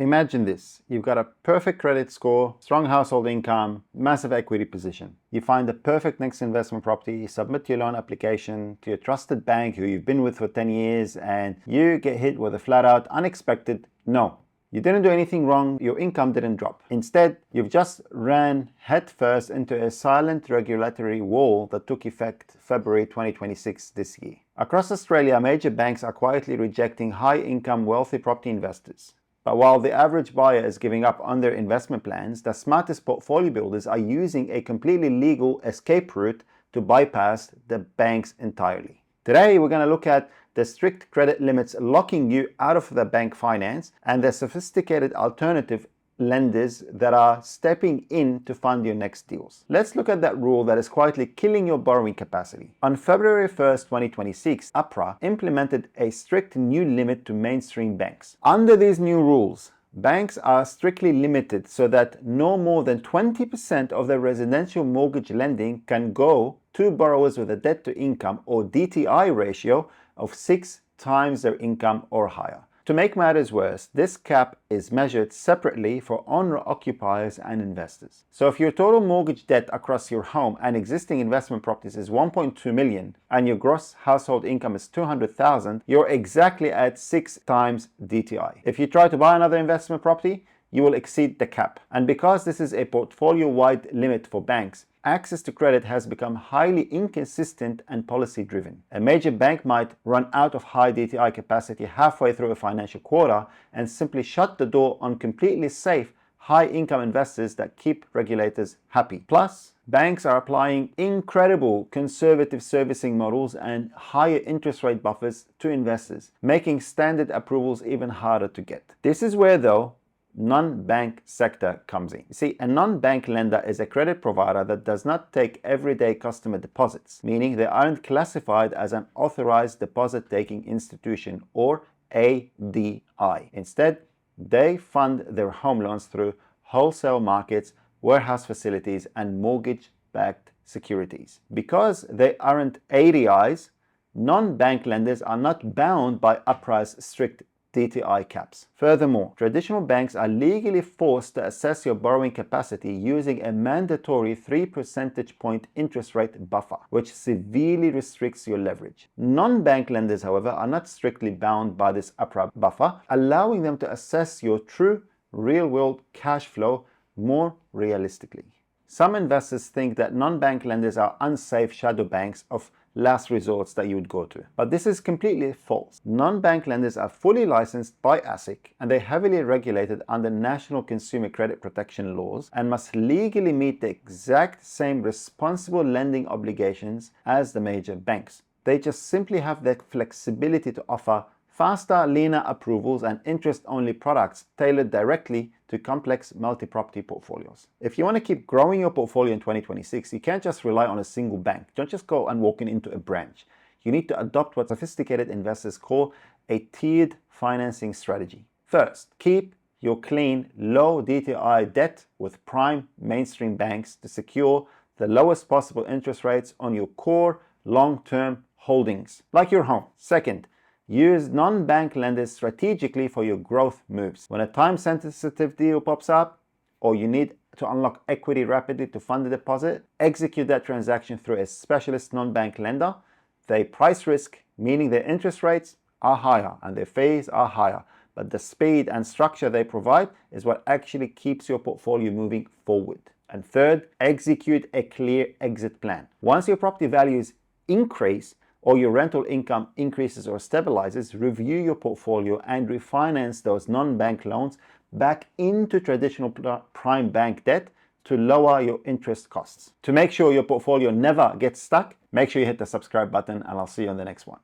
Imagine this. You've got a perfect credit score, strong household income, massive equity position. You find the perfect next investment property, submit your loan application to your trusted bank who you've been with for 10 years, and you get hit with a flat out, unexpected no. You didn't do anything wrong, your income didn't drop. Instead, you've just ran headfirst into a silent regulatory wall that took effect February 2026 this year. Across Australia, major banks are quietly rejecting high-income, wealthy property investors. But while the average buyer is giving up on their investment plans, the smartest portfolio builders are using a completely legal escape route to bypass the banks entirely. Today, we're going to look at the strict credit limits locking you out of the bank finance and the sophisticated alternative lenders that are stepping in to fund your next deals. Let's look at that rule that is quietly killing your borrowing capacity. On February 1st, 2026, APRA implemented a strict new limit to mainstream banks. Under these new rules, banks are strictly limited so that no more than 20% of their residential mortgage lending can go to borrowers with a debt-to-income or DTI ratio of 6 times their income or higher. To make matters worse, this cap is measured separately for owner-occupiers and investors. So if your total mortgage debt across your home and existing investment properties is 1.2 million and your gross household income is 200,000, you're exactly at 6 times DTI. If you try to buy another investment property, you will exceed the cap. And because this is a portfolio-wide limit for banks, access to credit has become highly inconsistent and policy-driven. A major bank might run out of high DTI capacity halfway through a financial quarter and simply shut the door on completely safe, high-income investors that keep regulators happy. Plus, banks are applying incredible conservative servicing models and higher interest rate buffers to investors, making standard approvals even harder to get. This is where, though, non-bank sector comes in. You see, a non-bank lender is a credit provider that does not take everyday customer deposits, meaning they aren't classified as an authorized deposit-taking institution or ADI. Instead, they fund their home loans through wholesale markets, warehouse facilities, and mortgage-backed securities. Because they aren't ADIs, non-bank lenders are not bound by APRA's strict DTI caps. Furthermore, traditional banks are legally forced to assess your borrowing capacity using a mandatory 3 percentage point interest rate buffer, which severely restricts your leverage. Non-bank lenders, however, are not strictly bound by this APRA buffer, allowing them to assess your true real-world cash flow more realistically. Some investors think that non-bank lenders are unsafe shadow banks of last resorts that you would go to. But this is completely false. Non-bank lenders are fully licensed by ASIC and they're heavily regulated under national consumer credit protection laws and must legally meet the exact same responsible lending obligations as the major banks. They just simply have the flexibility to offer faster, leaner approvals and interest-only products tailored directly to complex multi-property portfolios. If you want to keep growing your portfolio in 2026, you can't just rely on a single bank. Don't just go and walk into a branch. You need to adopt what sophisticated investors call a tiered financing strategy. First, keep your clean, low DTI debt with prime mainstream banks to secure the lowest possible interest rates on your core long-term holdings, like your home. Second, use non-bank lenders strategically for your growth moves. When a time-sensitive deal pops up or you need to unlock equity rapidly to fund the deposit, execute that transaction through a specialist non-bank lender. They price risk, meaning their interest rates are higher and their fees are higher, but the speed and structure they provide is what actually keeps your portfolio moving forward. And third, execute a clear exit plan. Once your property values increase, or your rental income increases or stabilizes, review your portfolio and refinance those non-bank loans back into traditional prime bank debt to lower your interest costs. To make sure your portfolio never gets stuck, make sure you hit the subscribe button and I'll see you on the next one.